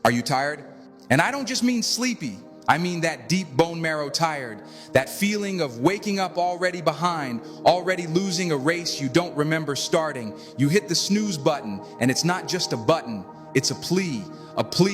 Are you tired? And I don't just mean sleepy. I mean that deep bone marrow tired, that feeling of waking up already behind, already losing a race you don't remember starting. You hit the snooze button, and it's not just a button, it's a plea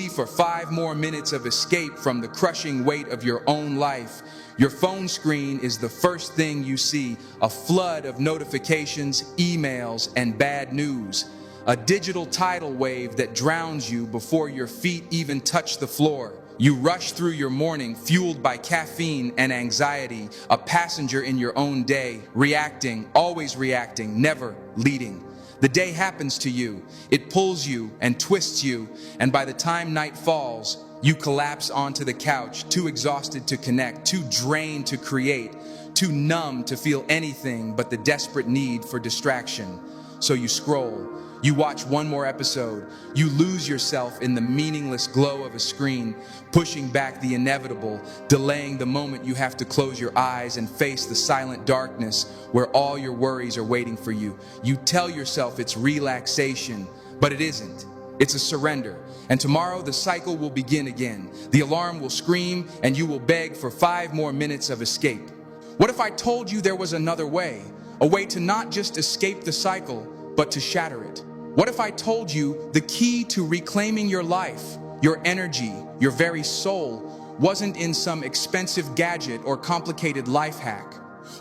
for 5 more minutes of escape from the crushing weight of your own life. Your phone screen is the first thing you see, a flood of notifications, emails, and bad news. A digital tidal wave that drowns you before your feet even touch the floor. You rush through your morning fueled by caffeine and anxiety, a passenger in your own day, reacting, always reacting, never leading. The day happens to you. It pulls you and twists you, and by the time night falls, you collapse onto the couch, too exhausted to connect, too drained to create, too numb to feel anything but the desperate need for distraction. So you scroll. You watch one more episode. You lose yourself in the meaningless glow of a screen, pushing back the inevitable, delaying the moment you have to close your eyes and face the silent darkness where all your worries are waiting for you. You tell yourself it's relaxation, but it isn't. It's a surrender. And tomorrow the cycle will begin again. The alarm will scream and you will beg for 5 more minutes of escape. What if I told you there was another way? A way to not just escape the cycle, but to shatter it? What if I told you the key to reclaiming your life, your energy, your very soul, wasn't in some expensive gadget or complicated life hack?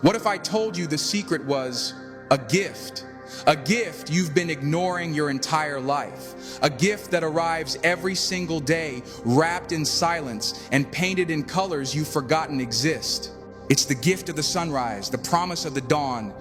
What if I told you the secret was a gift? A gift you've been ignoring your entire life. A gift that arrives every single day, wrapped in silence and painted in colors you've forgotten exist. It's the gift of the sunrise, the promise of the dawn.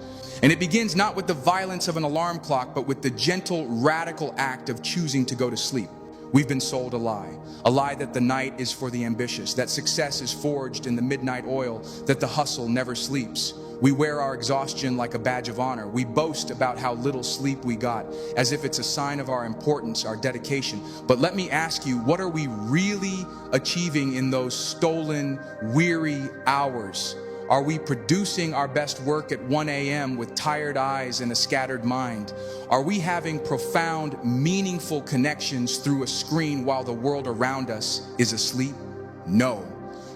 And it begins not with the violence of an alarm clock, but with the gentle, radical act of choosing to go to sleep. We've been sold a lie that the night is for the ambitious, that success is forged in the midnight oil, that the hustle never sleeps. We wear our exhaustion like a badge of honor. We boast about how little sleep we got, as if it's a sign of our importance, our dedication. But let me ask you, what are we really achieving in those stolen, weary hours? Are we producing our best work at 1 a.m. with tired eyes and a scattered mind? Are we having profound, meaningful connections through a screen while the world around us is asleep? No.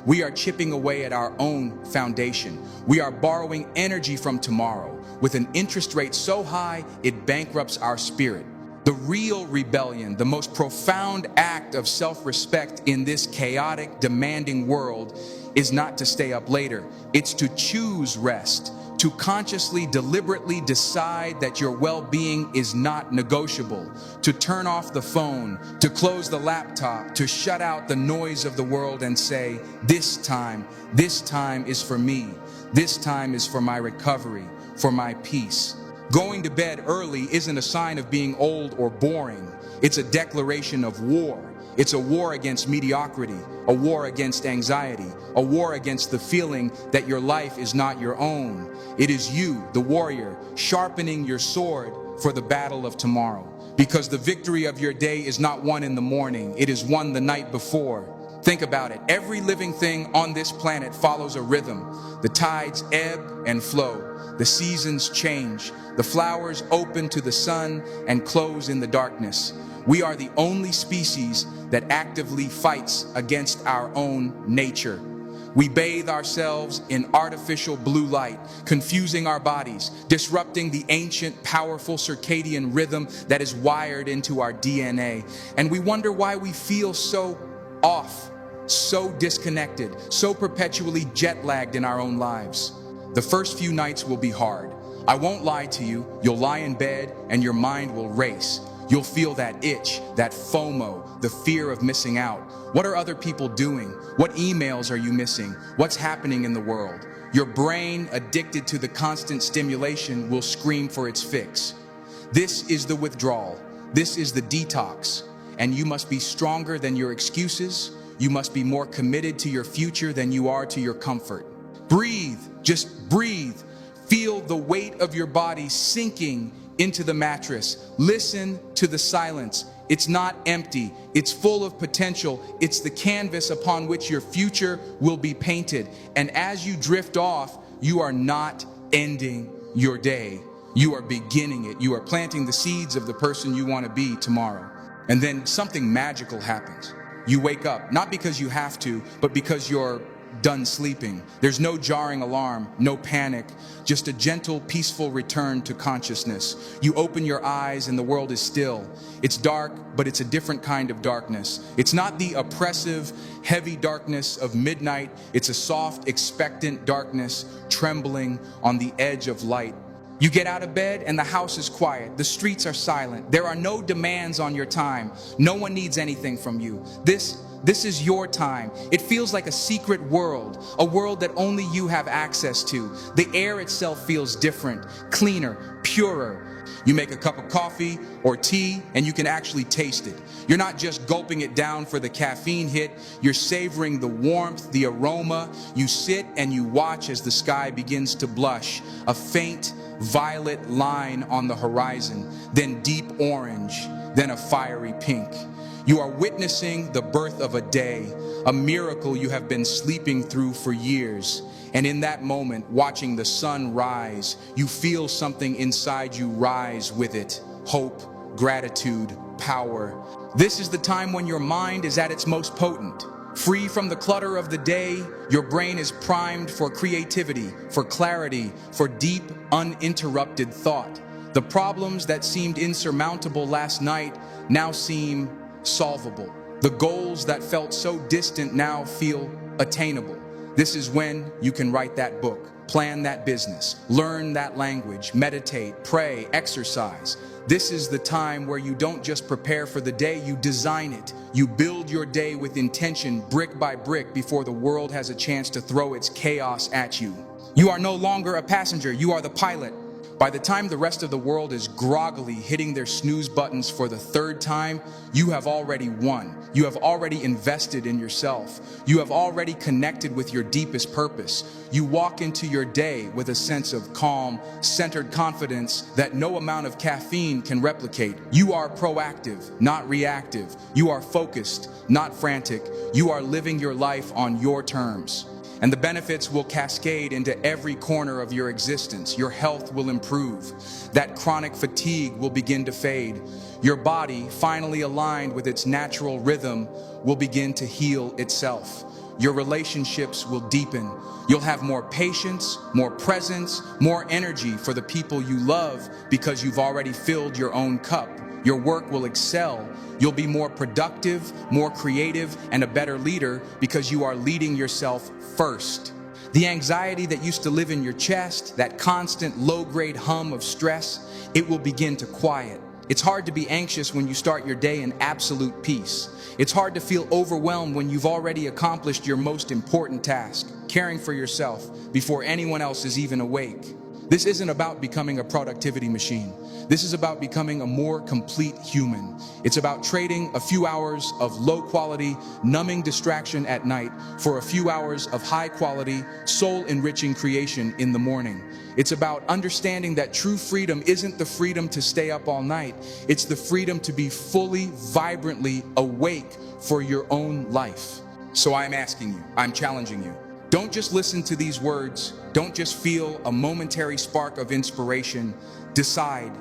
We are chipping away at our own foundation. We are borrowing energy from tomorrow with an interest rate so high it bankrupts our spirit. The real rebellion, the most profound act of self-respect in this chaotic, demanding world is not to stay up later. It's to choose rest, to consciously, deliberately decide that your well-being is not negotiable, to turn off the phone, to close the laptop, to shut out the noise of the world and say, this time is for me. This time is for my recovery, for my peace. Going to bed early isn't a sign of being old or boring. It's a declaration of war. It's a war against mediocrity, a war against anxiety, a war against the feeling that your life is not your own. It is you, the warrior, sharpening your sword for the battle of tomorrow. Because the victory of your day is not won in the morning, it is won the night before. Think about it. Every living thing on this planet follows a rhythm. The tides ebb and flow. The seasons change. The flowers open to the sun and close in the darkness. We are the only species that actively fights against our own nature. We bathe ourselves in artificial blue light, confusing our bodies, disrupting the ancient, powerful circadian rhythm that is wired into our DNA. And we wonder why we feel so off, so disconnected, so perpetually jet-lagged in our own lives. The first few nights will be hard. I won't lie to you. You'll lie in bed and your mind will race. You'll feel that itch, that FOMO, the fear of missing out. What are other people doing? What emails are you missing? What's happening in the world? Your brain, addicted to the constant stimulation, will scream for its fix. This is the withdrawal. This is the detox. And you must be stronger than your excuses. You must be more committed to your future than you are to your comfort. Breathe, just breathe. Feel the weight of your body sinking into the mattress. Listen to the silence. It's not empty. It's full of potential. It's the canvas upon which your future will be painted. And as you drift off, you are not ending your day. You are beginning it. You are planting the seeds of the person you want to be tomorrow. And then something magical happens. You wake up, not because you have to, but because you're done sleeping. There's no jarring alarm, no panic, just a gentle, peaceful return to consciousness. You open your eyes and the world is still. It's dark, but it's a different kind of darkness. It's not the oppressive, heavy darkness of midnight. It's a soft, expectant darkness, trembling on the edge of light. You get out of bed and the house is quiet. The streets are silent. There are no demands on your time. No one needs anything from you. This is your time. It feels like a secret world, a world that only you have access to. The air itself feels different, cleaner, purer. You make a cup of coffee or tea and you can actually taste it. You're not just gulping it down for the caffeine hit. You're savoring the warmth, the aroma. You sit and you watch as the sky begins to blush, a faint violet line on the horizon, then deep orange, then a fiery pink. You are witnessing the birth of a day, a miracle you have been sleeping through for years. And in that moment, watching the sun rise, you feel something inside you rise with it. Hope, gratitude, power. This is the time when your mind is at its most potent. Free from the clutter of the day, your brain is primed for creativity, for clarity, for deep, uninterrupted thought. The problems that seemed insurmountable last night now seem solvable. The goals that felt so distant now feel attainable. This is when you can write that book, plan that business, learn that language, meditate, pray, exercise. This is the time where you don't just prepare for the day, you design it. You build your day with intention, brick by brick, before the world has a chance to throw its chaos at you. You are no longer a passenger, you are the pilot. By the time the rest of the world is groggily hitting their snooze buttons for the third time, you have already won. You have already invested in yourself. You have already connected with your deepest purpose. You walk into your day with a sense of calm, centered confidence that no amount of caffeine can replicate. You are proactive, not reactive. You are focused, not frantic. You are living your life on your terms. And the benefits will cascade into every corner of your existence. Your health will improve. That chronic fatigue will begin to fade. Your body, finally aligned with its natural rhythm, will begin to heal itself. Your relationships will deepen. You'll have more patience, more presence, more energy for the people you love because you've already filled your own cup. Your work will excel. You'll be more productive, more creative, and a better leader because you are leading yourself first. The anxiety that used to live in your chest, that constant low-grade hum of stress, it will begin to quiet. It's hard to be anxious when you start your day in absolute peace. It's hard to feel overwhelmed when you've already accomplished your most important task, caring for yourself before anyone else is even awake. This isn't about becoming a productivity machine. This is about becoming a more complete human. It's about trading a few hours of low-quality, numbing distraction at night for a few hours of high-quality, soul-enriching creation in the morning. It's about understanding that true freedom isn't the freedom to stay up all night. It's the freedom to be fully, vibrantly awake for your own life. So I'm asking you, I'm challenging you. Don't just listen to these words. Don't just feel a momentary spark of inspiration. Decide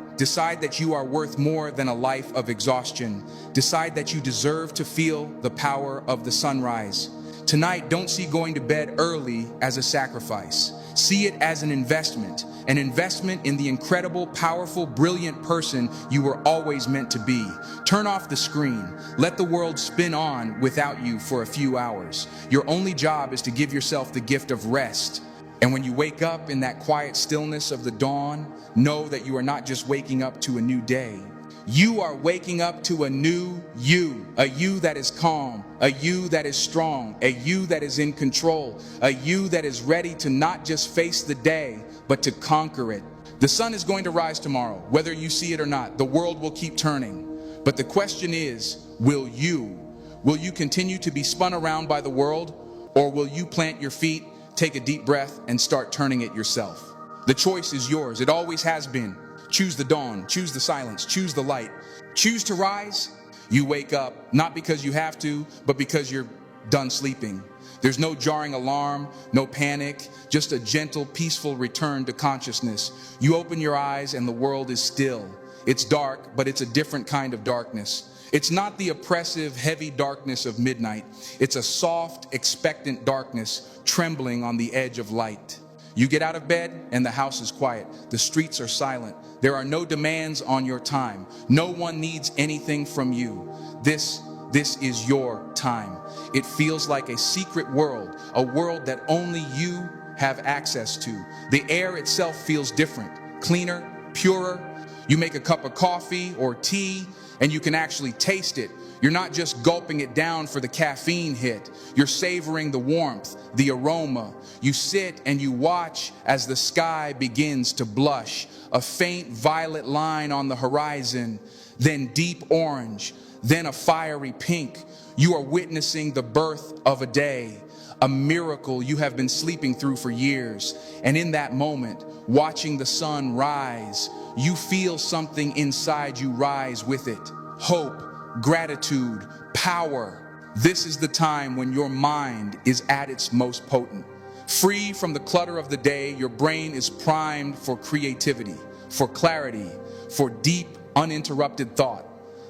that you are worth more than a life of exhaustion. Decide that you deserve to feel the power of the sunrise. Tonight, don't see going to bed early as a sacrifice. See it as an investment in the incredible, powerful, brilliant person you were always meant to be. Turn off the screen. Let the world spin on without you for a few hours. Your only job is to give yourself the gift of rest. And when you wake up in that quiet stillness of the dawn, know that you are not just waking up to a new day. You are waking up to a new you, a you that is calm, a you that is strong, a you that is in control, a you that is ready to not just face the day, but to conquer it. The sun is going to rise tomorrow, whether you see it or not. The world will keep turning. But the question is, will you continue to be spun around by the world, or will you plant your feet, take a deep breath, and start turning it yourself? The choice is yours. It always has been. Choose the dawn, choose the silence, choose the light. Choose to rise. You wake up, not because you have to, but because you're done sleeping. There's no jarring alarm, no panic, just a gentle, peaceful return to consciousness. You open your eyes and the world is still. It's dark, but it's a different kind of darkness. It's not the oppressive, heavy darkness of midnight. It's a soft, expectant darkness trembling on the edge of light. You get out of bed and the house is quiet. The streets are silent. There are no demands on your time. No one needs anything from you. This is your time. It feels like a secret world, a world that only you have access to. The air itself feels different, cleaner, purer. You make a cup of coffee or tea and you can actually taste it. You're not just gulping it down for the caffeine hit. You're savoring the warmth, the aroma. You sit and you watch as the sky begins to blush. A faint violet line on the horizon, then deep orange, then a fiery pink. You are witnessing the birth of a day, a miracle you have been sleeping through for years. And in that moment, watching the sun rise, you feel something inside you rise with it. Hope, gratitude, power. This is the time when your mind is at its most potent. Free from the clutter of the day, your brain is primed for creativity, for clarity, for deep, uninterrupted thought.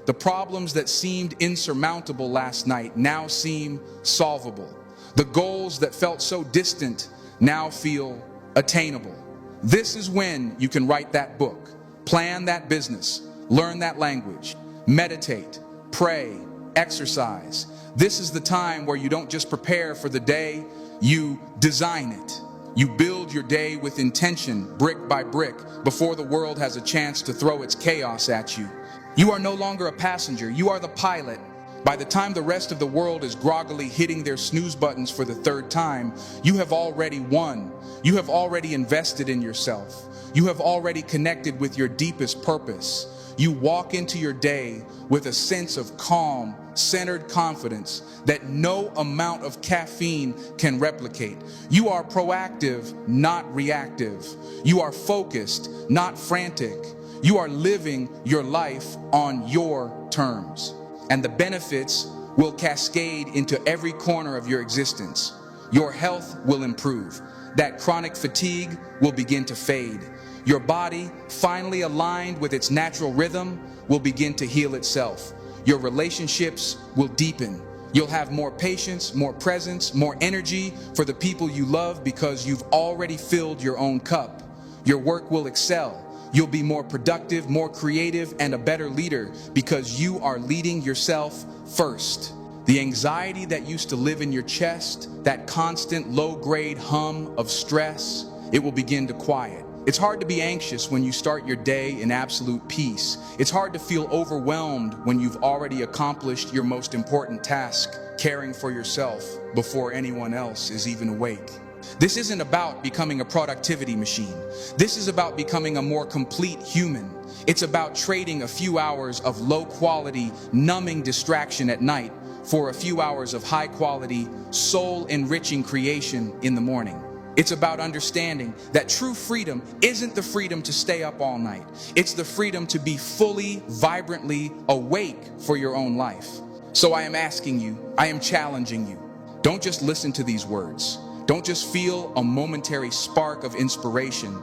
The problems that seemed insurmountable last night now seem solvable. The goals that felt so distant now feel attainable. This is when you can write that book, plan that business, learn that language, meditate, pray, exercise. This is the time where you don't just prepare for the day, you design it. You build your day with intention, brick by brick, before the world has a chance to throw its chaos at you. You are no longer a passenger, you are the pilot. By the time the rest of the world is groggily hitting their snooze buttons for the third time, you have already won. You have already invested in yourself. You have already connected with your deepest purpose. You walk into your day with a sense of calm, centered confidence that no amount of caffeine can replicate. You are proactive, not reactive. You are focused, not frantic. You are living your life on your terms. And the benefits will cascade into every corner of your existence. Your health will improve. That chronic fatigue will begin to fade. Your body, finally aligned with its natural rhythm, will begin to heal itself. Your relationships will deepen. You'll have more patience, more presence, more energy for the people you love because you've already filled your own cup. Your work will excel. You'll be more productive, more creative, and a better leader because you are leading yourself first. The anxiety that used to live in your chest, that constant low-grade hum of stress, it will begin to quiet. It's hard to be anxious when you start your day in absolute peace. It's hard to feel overwhelmed when you've already accomplished your most important task, caring for yourself before anyone else is even awake. This isn't about becoming a productivity machine. This is about becoming a more complete human. It's about trading a few hours of low-quality, numbing distraction at night for a few hours of high-quality, soul-enriching creation in the morning. It's about understanding that true freedom isn't the freedom to stay up all night. It's the freedom to be fully, vibrantly awake for your own life. So I am asking you, I am challenging you. Don't just listen to these words. Don't just feel a momentary spark of inspiration.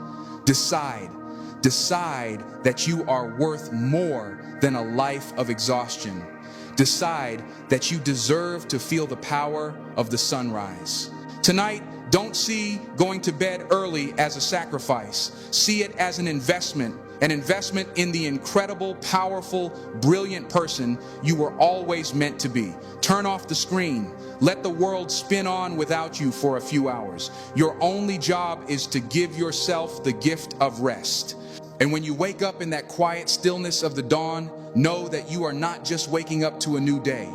Decide that you are worth more than a life of exhaustion. Decide that you deserve to feel the power of the sunrise. Tonight, don't see going to bed early as a sacrifice. See it as an investment in the incredible, powerful, brilliant person you were always meant to be. Turn off the screen. Let the world spin on without you for a few hours. Your only job is to give yourself the gift of rest. And when you wake up in that quiet stillness of the dawn, know that you are not just waking up to a new day.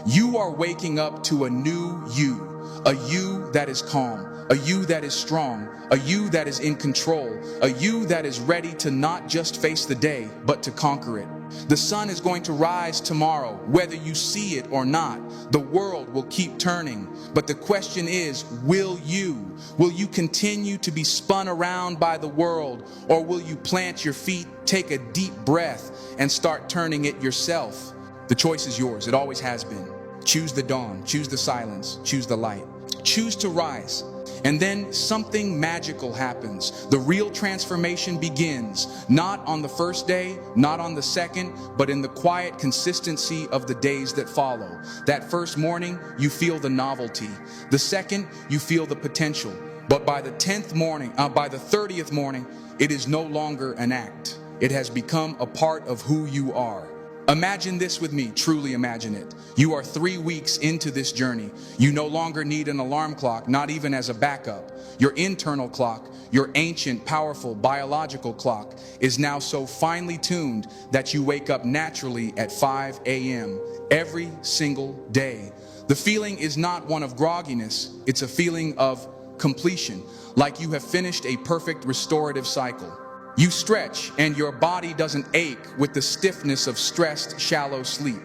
You are waking up to a new you. A you that is calm, a you that is strong, a you that is in control, a you that is ready to not just face the day, but to conquer it. The sun is going to rise tomorrow, whether you see it or not. The world will keep turning, but the question is, will you? Will you continue to be spun around by the world, or will you plant your feet, take a deep breath, and start turning it yourself? The choice is yours. It always has been. Choose the dawn, choose the silence, choose the light. Choose to rise. And then something magical happens. The real transformation begins, not on the first day, not on the second, but in the quiet consistency of the days that follow. That first morning, you feel the novelty. The second, you feel the potential. But by the 30th morning, it is no longer an act. It has become a part of who you are. Imagine this with me, truly imagine it. You are 3 weeks into this journey. You no longer need an alarm clock, not even as a backup. Your internal clock, your ancient, powerful, biological clock, is now so finely tuned that you wake up naturally at 5 a.m. every single day. The feeling is not one of grogginess, it's a feeling of completion, like you have finished a perfect restorative cycle. You stretch and your body doesn't ache with the stiffness of stressed, shallow sleep.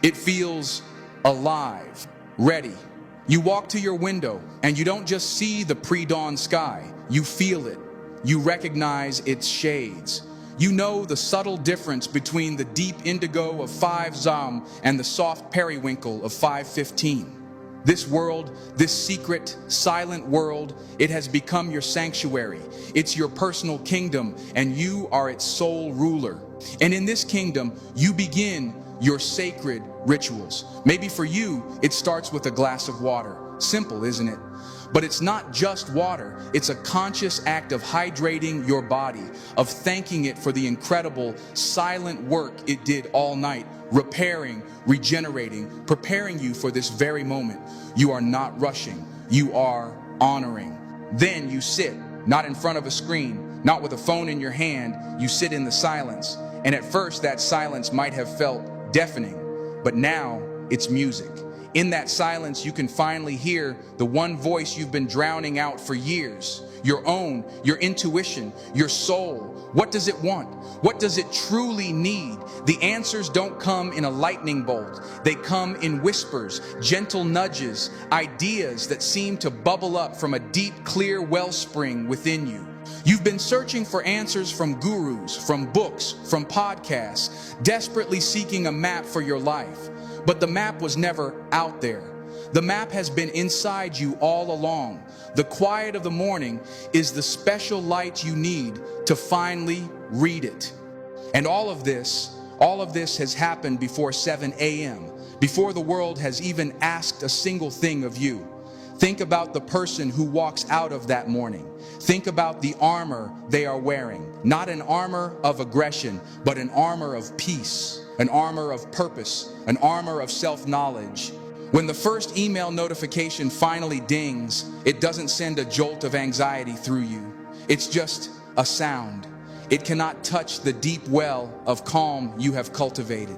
It feels alive, ready. You walk to your window and you don't just see the pre-dawn sky, you feel it. You recognize its shades. You know the subtle difference between the deep indigo of 5 Zam and the soft periwinkle of 5:15. This world, this secret, silent world, it has become your sanctuary. It's your personal kingdom, and you are its sole ruler. And in this kingdom, you begin your sacred rituals. Maybe for you, it starts with a glass of water. Simple, isn't it? But it's not just water. It's a conscious act of hydrating your body, of thanking it for the incredible silent work it did all night, repairing, regenerating, preparing you for this very moment. You are not rushing. You are honoring. Then you sit, not in front of a screen, not with a phone in your hand. You sit in the silence. And at first, that silence might have felt deafening, but now it's music. In that silence, you can finally hear the one voice you've been drowning out for years. Your own, your intuition, your soul. What does it want? What does it truly need? The answers don't come in a lightning bolt. They come in whispers, gentle nudges, ideas that seem to bubble up from a deep, clear wellspring within you. You've been searching for answers from gurus, from books, from podcasts, desperately seeking a map for your life. But the map was never out there. The map has been inside you all along. The quiet of the morning is the special light you need to finally read it. And all of this has happened before 7 a.m., before the world has even asked a single thing of you. Think about the person who walks out of that morning. Think about the armor they are wearing. Not an armor of aggression, but an armor of peace, an armor of purpose, an armor of self-knowledge. When the first email notification finally dings, it doesn't send a jolt of anxiety through you. It's just a sound. It cannot touch the deep well of calm you have cultivated.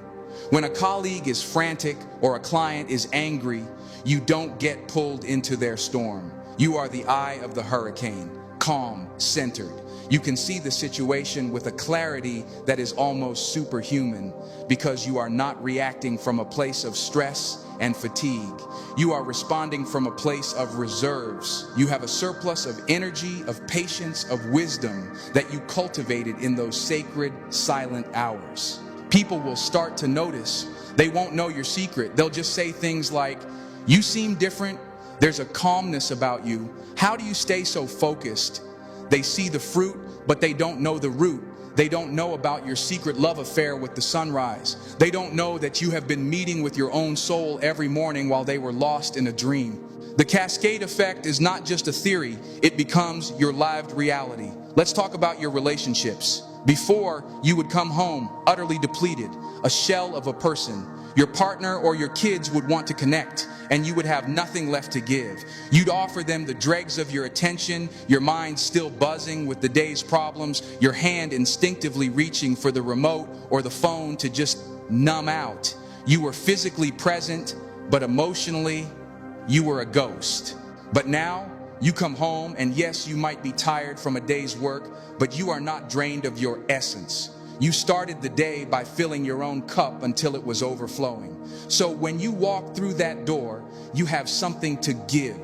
When a colleague is frantic or a client is angry, you don't get pulled into their storm. You are the eye of the hurricane, calm, centered. You can see the situation with a clarity that is almost superhuman because you are not reacting from a place of stress and fatigue. You are responding from a place of reserves. You have a surplus of energy, of patience, of wisdom that you cultivated in those sacred, silent hours. People will start to notice. They won't know your secret. They'll just say things like, "You seem different. There's a calmness about you. How do you stay so focused?" They see the fruit, but they don't know the root. They don't know about your secret love affair with the sunrise. They don't know that you have been meeting with your own soul every morning while they were lost in a dream. The cascade effect is not just a theory. It becomes your lived reality. Let's talk about your relationships. Before, you would come home utterly depleted, a shell of a person. Your partner or your kids would want to connect, and you would have nothing left to give. You'd offer them the dregs of your attention, your mind still buzzing with the day's problems, your hand instinctively reaching for the remote or the phone to just numb out. You were physically present, but emotionally, you were a ghost. But now, you come home, and yes, you might be tired from a day's work, but you are not drained of your essence. You started the day by filling your own cup until it was overflowing. So when you walk through that door, you have something to give.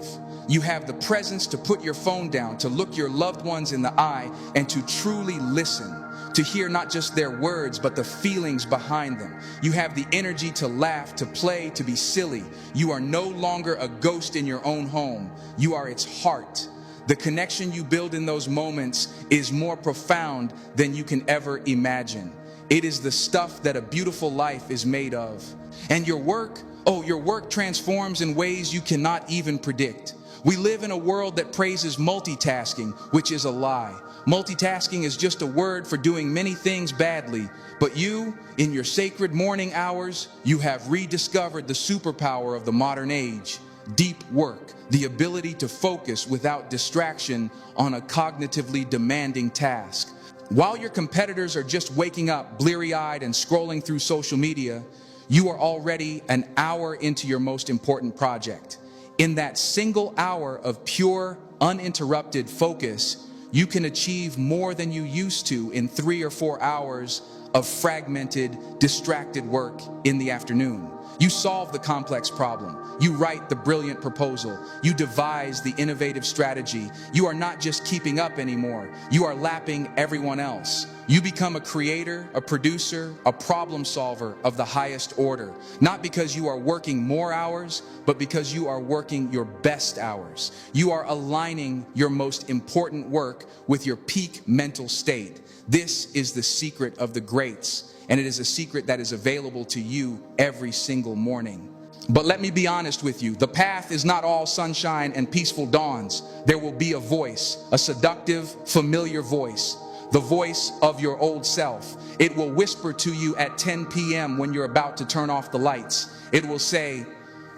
You have the presence to put your phone down, to look your loved ones in the eye, and to truly listen, to hear not just their words, but the feelings behind them. You have the energy to laugh, to play, to be silly. You are no longer a ghost in your own home. You are its heart. The connection you build in those moments is more profound than you can ever imagine. It is the stuff that a beautiful life is made of. And your work transforms in ways you cannot even predict. We live in a world that praises multitasking, which is a lie. Multitasking is just a word for doing many things badly. But you, in your sacred morning hours, you have rediscovered the superpower of the modern age. Deep work, the ability to focus without distraction on a cognitively demanding task. While your competitors are just waking up bleary-eyed and scrolling through social media, you are already an hour into your most important project. In that single hour of pure, uninterrupted focus, you can achieve more than you used to in 3 or 4 hours of fragmented, distracted work in the afternoon. You solve the complex problem. You write the brilliant proposal. You devise the innovative strategy. You are not just keeping up anymore. You are lapping everyone else. You become a creator, a producer, a problem solver of the highest order. Not because you are working more hours, but because you are working your best hours. You are aligning your most important work with your peak mental state. This is the secret of the greats, and it is a secret that is available to you every single morning. But let me be honest with you, the path is not all sunshine and peaceful dawns. There will be a voice, a seductive, familiar voice, the voice of your old self. It will whisper to you at 10 p.m. when you're about to turn off the lights. It will say,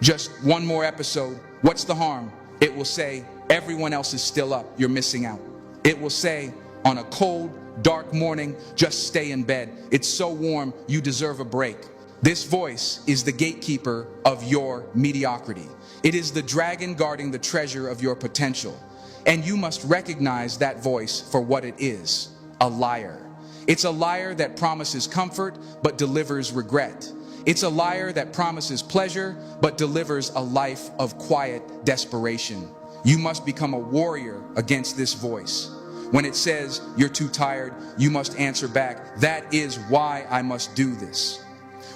just one more episode, what's the harm? It will say, everyone else is still up, you're missing out. It will say, on a cold, dark morning, just stay in bed. It's so warm, you deserve a break. This voice is the gatekeeper of your mediocrity. It is the dragon guarding the treasure of your potential. And you must recognize that voice for what it is, a liar. It's a liar that promises comfort but delivers regret. It's a liar that promises pleasure but delivers a life of quiet desperation. You must become a warrior against this voice. When it says you're too tired, you must answer back, that is why I must do this.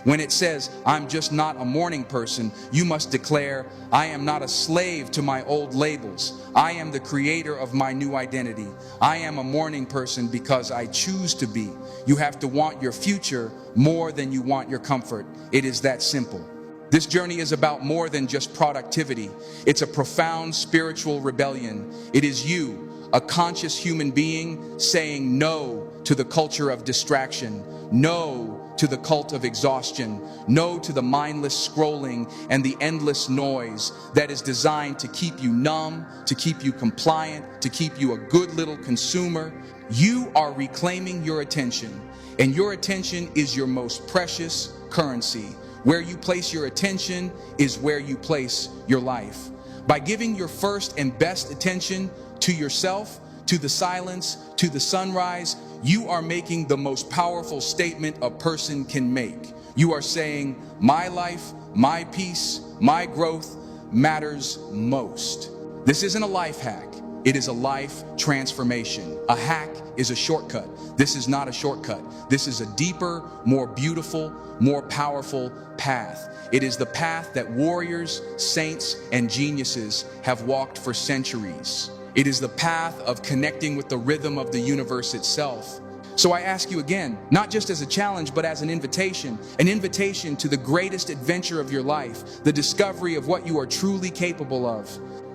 When it says, I'm just not a morning person, you must declare, I am not a slave to my old labels. I am the creator of my new identity. I am a morning person because I choose to be. You have to want your future more than you want your comfort. It is that simple. This journey is about more than just productivity. It's a profound spiritual rebellion. It is you, a conscious human being, saying no to the culture of distraction, no to the cult of exhaustion, no to the mindless scrolling and the endless noise that is designed to keep you numb, to keep you compliant, to keep you a good little consumer. You are reclaiming your attention, and your attention is your most precious currency. Where you place your attention is where you place your life. By giving your first and best attention to yourself, to the silence, to the sunrise, you are making the most powerful statement a person can make. You are saying, my life, my peace, my growth matters most. This isn't a life hack. It is a life transformation. A hack is a shortcut. This is not a shortcut. This is a deeper, more beautiful, more powerful path. It is the path that warriors, saints, and geniuses have walked for centuries. It is the path of connecting with the rhythm of the universe itself. So I ask you again, not just as a challenge, but as an invitation to the greatest adventure of your life, the discovery of what you are truly capable of.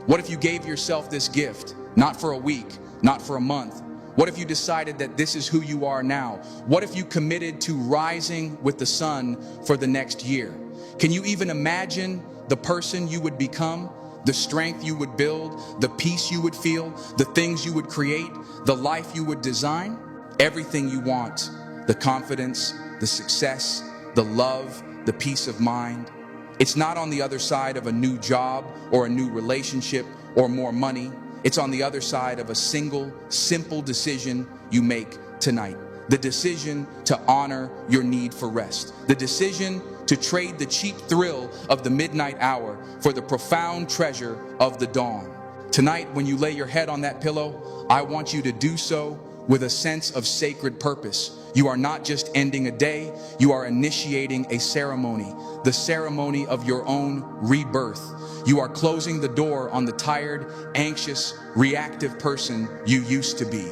What if you gave yourself this gift, not for a week, not for a month? What if you decided that this is who you are now? What if you committed to rising with the sun for the next year? Can you even imagine the person you would become? The strength you would build, the peace you would feel, the things you would create, the life you would design? Everything you want, the confidence, the success, the love, the peace of mind. It's not on the other side of a new job or a new relationship or more money. It's on the other side of a single, simple decision you make tonight. The decision to honor your need for rest. The decision to trade the cheap thrill of the midnight hour for the profound treasure of the dawn. Tonight, when you lay your head on that pillow, I want you to do so with a sense of sacred purpose. You are not just ending a day, you are initiating a ceremony, the ceremony of your own rebirth. You are closing the door on the tired, anxious, reactive person you used to be.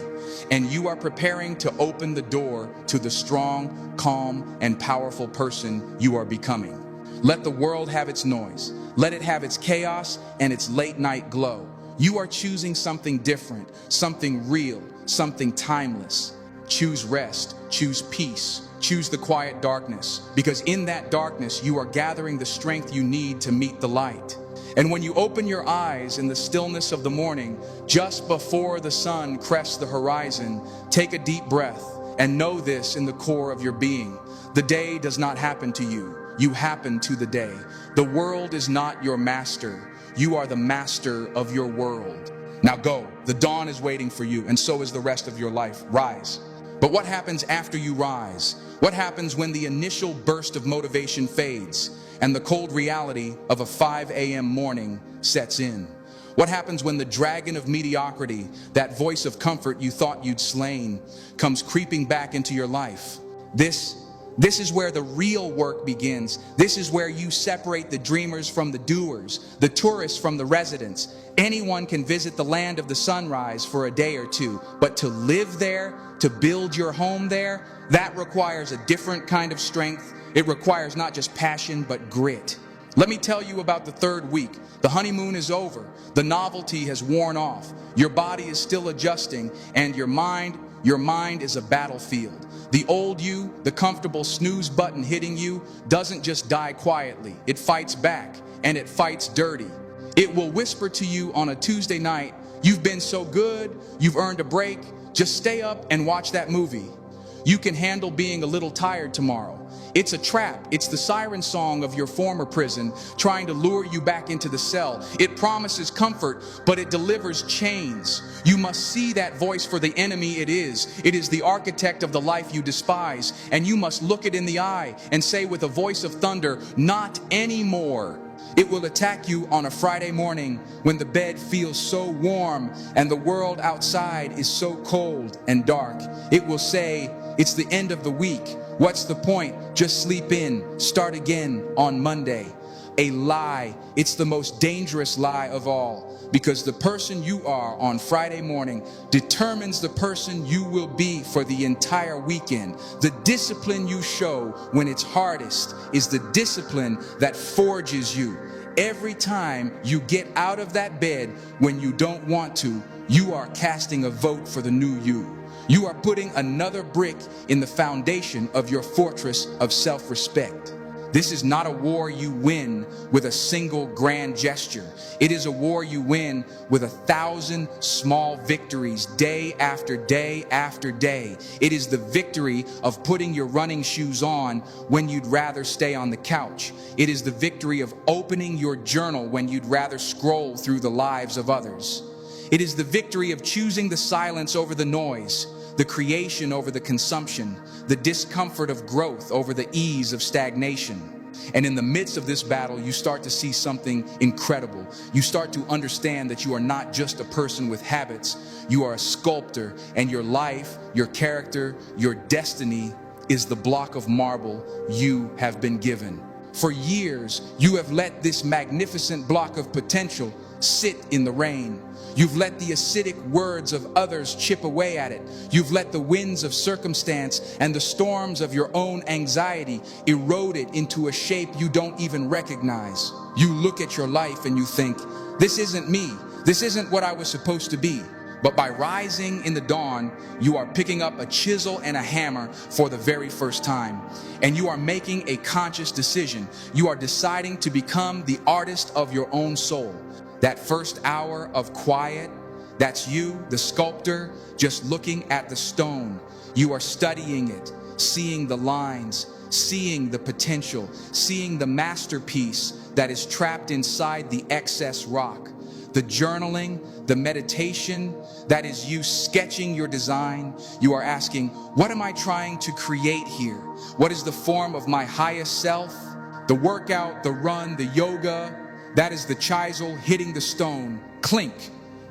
And you are preparing to open the door to the strong, calm, and powerful person you are becoming. Let the world have its noise. Let it have its chaos and its late night glow. You are choosing something different, something real, something timeless. Choose rest, choose peace, choose the quiet darkness, because in that darkness you are gathering the strength you need to meet the light. And when you open your eyes in the stillness of the morning, just before the sun crests the horizon, take a deep breath and know this in the core of your being. The day does not happen to you. You happen to the day. The world is not your master. You are the master of your world. Now go. The dawn is waiting for you, and so is the rest of your life. Rise. But what happens after you rise? What happens when the initial burst of motivation fades and the cold reality of a 5 a.m. morning sets in? What happens when the dragon of mediocrity, that voice of comfort you thought you'd slain, comes creeping back into your life? This is where the real work begins. This is where you separate the dreamers from the doers, the tourists from the residents. Anyone can visit the land of the sunrise for a day or two, but to live there, to build your home there, that requires a different kind of strength. It requires not just passion, but grit. Let me tell you about the third week. The honeymoon is over. The novelty has worn off. Your body is still adjusting, and your mind is a battlefield. The old you, the comfortable snooze button hitting you, doesn't just die quietly. It fights back, and it fights dirty. It will whisper to you on a Tuesday night, "You've been so good, you've earned a break, just stay up and watch that movie. You can handle being a little tired tomorrow." It's a trap. It's the siren song of your former prison trying to lure you back into the cell. It promises comfort, but it delivers chains. You must see that voice for the enemy it is. It is the architect of the life you despise, and you must look it in the eye and say with a voice of thunder, "Not anymore." It will attack you on a Friday morning when the bed feels so warm and the world outside is so cold and dark. It will say, "It's the end of the week. What's the point? Just sleep in. Start again on Monday." A lie. It's the most dangerous lie of all, because the person you are on Friday morning determines the person you will be for the entire weekend. The discipline you show when it's hardest is the discipline that forges you. Every time you get out of that bed when you don't want to, you are casting a vote for the new you. You are putting another brick in the foundation of your fortress of self-respect. This is not a war you win with a single grand gesture. It is a war you win with 1,000 small victories day after day after day. It is the victory of putting your running shoes on when you'd rather stay on the couch. It is the victory of opening your journal when you'd rather scroll through the lives of others. It is the victory of choosing the silence over the noise, the creation over the consumption, the discomfort of growth over the ease of stagnation. And in the midst of this battle, you start to see something incredible. You start to understand that you are not just a person with habits. You are a sculptor, and your life, your character, your destiny is the block of marble you have been given. For years, you have let this magnificent block of potential sit in the rain. You've let the acidic words of others chip away at it. You've let the winds of circumstance and the storms of your own anxiety erode it into a shape you don't even recognize. You look at your life and you think, "This isn't me. This isn't what I was supposed to be." But by rising in the dawn, you are picking up a chisel and a hammer for the very first time. And you are making a conscious decision. You are deciding to become the artist of your own soul. That first hour of quiet, that's you, the sculptor, just looking at the stone. You are studying it, seeing the lines, seeing the potential, seeing the masterpiece that is trapped inside the excess rock. The journaling, the meditation, that is you sketching your design. You are asking, what am I trying to create here? What is the form of my highest self? The workout, the run, the yoga, that is the chisel hitting the stone. Clink.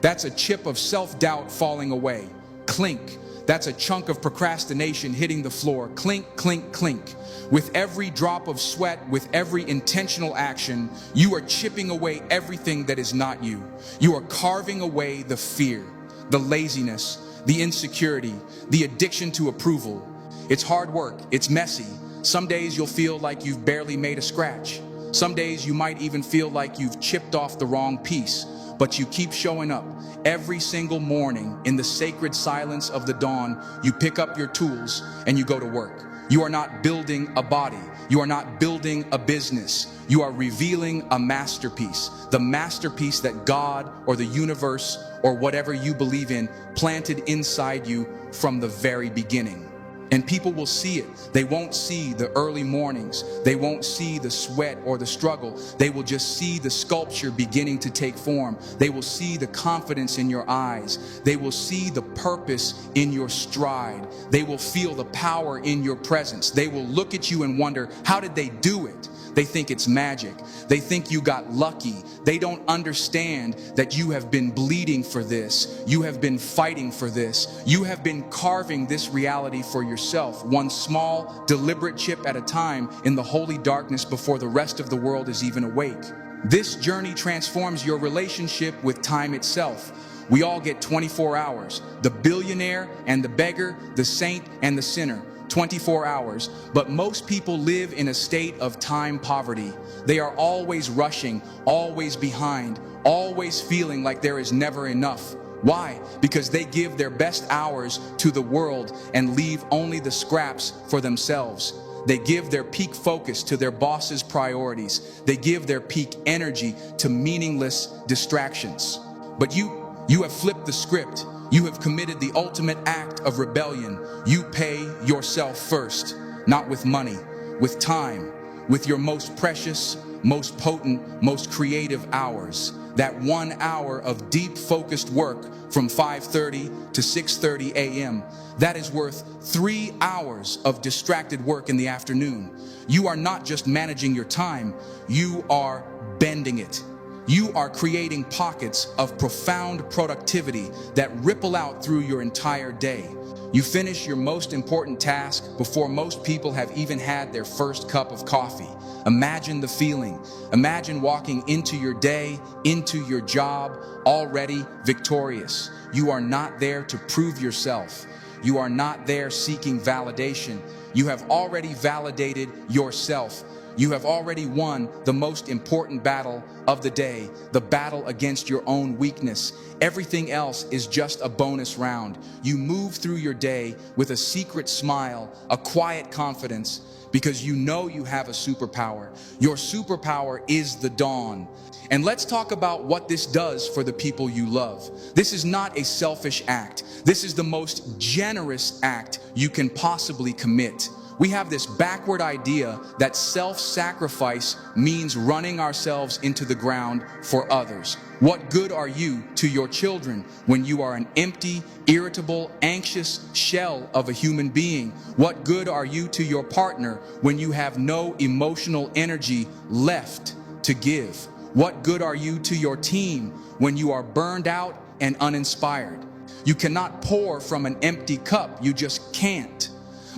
That's a chip of self-doubt falling away. Clink. That's a chunk of procrastination hitting the floor. Clink, clink, clink. With every drop of sweat, with every intentional action, you are chipping away everything that is not you. You are carving away the fear, the laziness, the insecurity, the addiction to approval. It's hard work. It's messy. Some days you'll feel like you've barely made a scratch. Some days you might even feel like you've chipped off the wrong piece, but you keep showing up. Every single morning in the sacred silence of the dawn, you pick up your tools and you go to work. You are not building a body. You are not building a business. You are revealing a masterpiece, the masterpiece that God or the universe or whatever you believe in planted inside you from the very beginning. And people will see it. They won't see the early mornings. They won't see the sweat or the struggle. They will just see the sculpture beginning to take form. They will see the confidence in your eyes. They will see the purpose in your stride. They will feel the power in your presence. They will look at you and wonder, how did they do it? They think it's magic. They think you got lucky. They don't understand that you have been bleeding for this. You have been fighting for this. You have been carving this reality for yourself, one small, deliberate chip at a time in the holy darkness before the rest of the world is even awake. This journey transforms your relationship with time itself. We all get 24 hours. The billionaire and the beggar, the saint and the sinner. 24 hours, but most people live in a state of time poverty. They are always rushing, always behind, always feeling like there is never enough. Why? Because they give their best hours to the world and leave only the scraps for themselves. They give their peak focus to their boss's priorities. They give their peak energy to meaningless distractions. But you have flipped the script. You have committed the ultimate act of rebellion. You pay yourself first, not with money, with time, with your most precious, most potent, most creative hours. That 1 hour of deep focused work from 5:30 to 6:30 a.m. That is worth 3 hours of distracted work in the afternoon. You are not just managing your time, you are bending it. You are creating pockets of profound productivity that ripple out through your entire day. You finish your most important task before most people have even had their first cup of coffee. Imagine the feeling. Imagine walking into your day, into your job, already victorious. You are not there to prove yourself. You are not there seeking validation. You have already validated yourself. You have already won the most important battle of the day, the battle against your own weakness. Everything else is just a bonus round. You move through your day with a secret smile, a quiet confidence, because you know you have a superpower. Your superpower is the dawn. And let's talk about what this does for the people you love. This is not a selfish act. This is the most generous act you can possibly commit. We have this backward idea that self-sacrifice means running ourselves into the ground for others. What good are you to your children when you are an empty, irritable, anxious shell of a human being? What good are you to your partner when you have no emotional energy left to give? What good are you to your team when you are burned out and uninspired? You cannot pour from an empty cup. You just can't.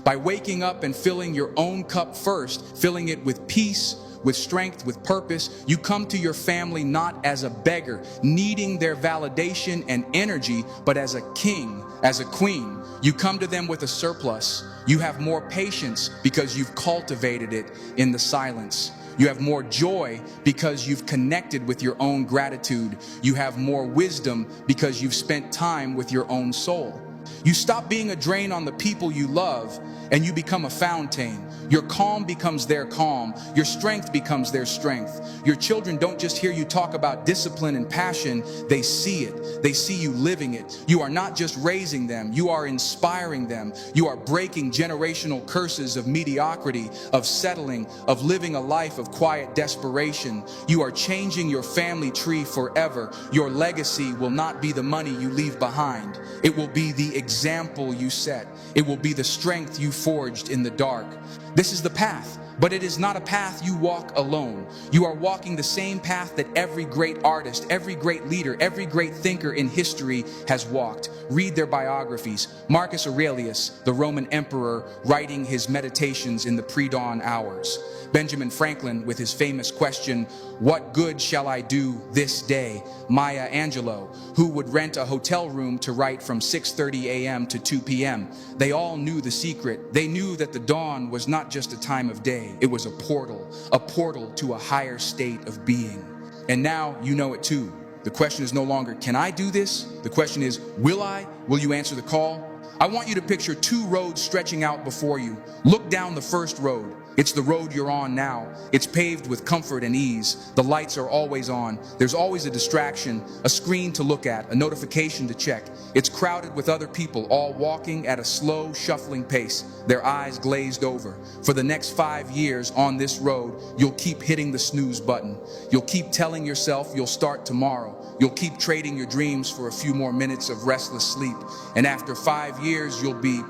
By waking up and filling your own cup first, filling it with peace, with strength, with purpose, you come to your family not as a beggar, needing their validation and energy, but as a king, as a queen. You come to them with a surplus. You have more patience because you've cultivated it in the silence. You have more joy because you've connected with your own gratitude. You have more wisdom because you've spent time with your own soul. You stop being a drain on the people you love and you become a fountain. Your calm becomes their calm. Your strength becomes their strength. Your children don't just hear you talk about discipline and passion. They see it. They see you living it. You are not just raising them. You are inspiring them. You are breaking generational curses of mediocrity, of settling, of living a life of quiet desperation. You are changing your family tree forever. Your legacy will not be the money you leave behind. It will be the example you set. It will be the strength you forged in the dark. This is the path. But it is not a path you walk alone. You are walking the same path that every great artist, every great leader, every great thinker in history has walked. Read their biographies. Marcus Aurelius, the Roman emperor, writing his meditations in the pre-dawn hours. Benjamin Franklin with his famous question, "What good shall I do this day?" Maya Angelou, who would rent a hotel room to write from 6:30 a.m. to 2 p.m. They all knew the secret. They knew that the dawn was not just a time of day. It was a portal to a higher state of being. And now you know it too. The question is no longer, can I do this? The question is, will I? Will you answer the call? I want you to picture two roads stretching out before you. Look down the first road. It's the road you're on now. It's paved with comfort and ease. The lights are always on. There's always a distraction, a screen to look at, a notification to check. It's crowded with other people, all walking at a slow, shuffling pace, their eyes glazed over. For the next 5 years on this road, you'll keep hitting the snooze button. You'll keep telling yourself you'll start tomorrow. You'll keep trading your dreams for a few more minutes of restless sleep. And after 5 years, you'll be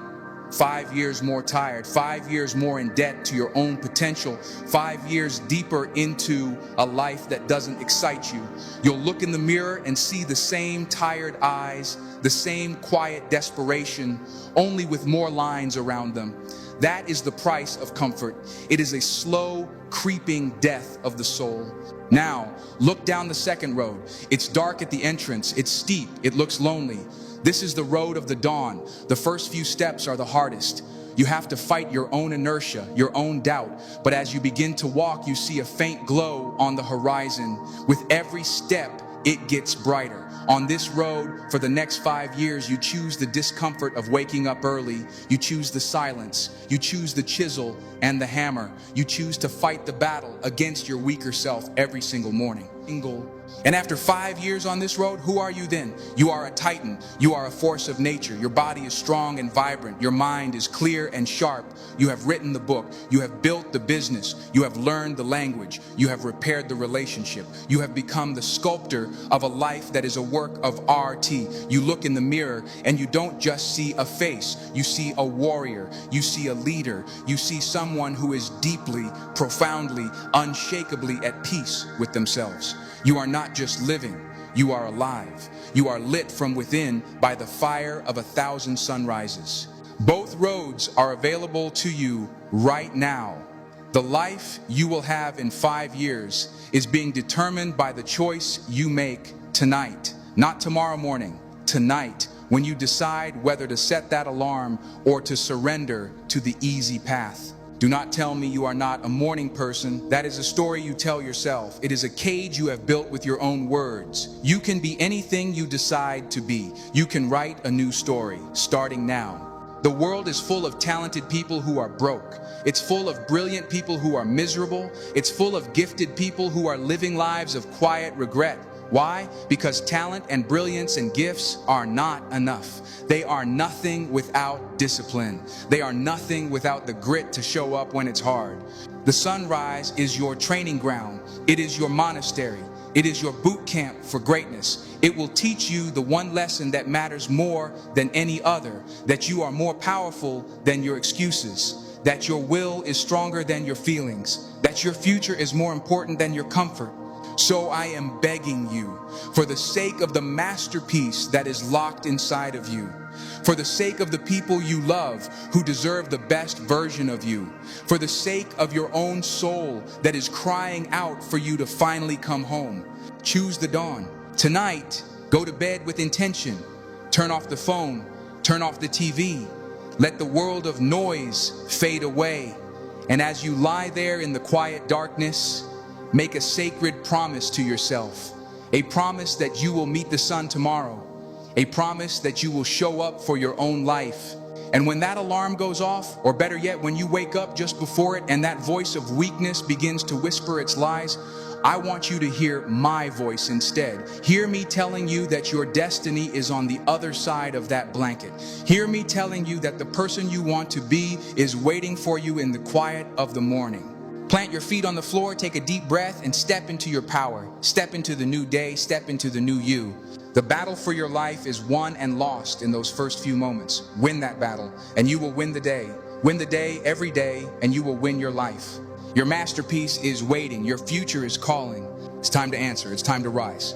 5 years more tired, 5 years more in debt to your own potential, 5 years deeper into a life that doesn't excite you. You'll look in the mirror and see the same tired eyes, the same quiet desperation, only with more lines around them. That is the price of comfort. It is a slow, creeping death of the soul. Now, look down the second road. It's dark at the entrance. It's steep. It looks lonely. This is the road of the dawn. The first few steps are the hardest. You have to fight your own inertia, your own doubt. But as you begin to walk, you see a faint glow on the horizon. With every step, it gets brighter. On this road, for the next 5 years, you choose the discomfort of waking up early. You choose the silence. You choose the chisel and the hammer. You choose to fight the battle against your weaker self every single morning. And after 5 years on this road, who are you then? You are a titan. You are a force of nature. Your body is strong and vibrant. Your mind is clear and sharp. You have written the book. You have built the business. You have learned the language. You have repaired the relationship. You have become the sculptor of a life that is a work of art. You look in the mirror and you don't just see a face. You see a warrior. You see a leader. You see someone who is deeply, profoundly, unshakably at peace with themselves. You are not just living, you are alive. You are lit from within by the fire of 1,000 sunrises. Both roads are available to you right now. The life you will have in 5 years is being determined by the choice you make tonight, not tomorrow morning, tonight, when you decide whether to set that alarm or to surrender to the easy path. Do not tell me you are not a morning person. That is a story you tell yourself. It is a cage you have built with your own words. You can be anything you decide to be. You can write a new story, starting now. The world is full of talented people who are broke. It's full of brilliant people who are miserable. It's full of gifted people who are living lives of quiet regret. Why? Because talent and brilliance and gifts are not enough. They are nothing without discipline. They are nothing without the grit to show up when it's hard. The sunrise is your training ground. It is your monastery. It is your boot camp for greatness. It will teach you the one lesson that matters more than any other, that you are more powerful than your excuses, that your will is stronger than your feelings, that your future is more important than your comfort. So I am begging you, for the sake of the masterpiece that is locked inside of you, for the sake of the people you love who deserve the best version of you, for the sake of your own soul that is crying out for you to finally come home, choose the dawn. Tonight, go to bed with intention. Turn off the phone, turn off the TV. Let the world of noise fade away. And as you lie there in the quiet darkness, make a sacred promise to yourself, a promise that you will meet the sun tomorrow, a promise that you will show up for your own life. And when that alarm goes off, or better yet, when you wake up just before it and that voice of weakness begins to whisper its lies, I want you to hear my voice instead. Hear me telling you that your destiny is on the other side of that blanket. Hear me telling you that the person you want to be is waiting for you in the quiet of the morning. Plant your feet on the floor, take a deep breath, and step into your power. Step into the new day, step into the new you. The battle for your life is won and lost in those first few moments. Win that battle, and you will win the day. Win the day every day, and you will win your life. Your masterpiece is waiting. Your future is calling. It's time to answer. It's time to rise.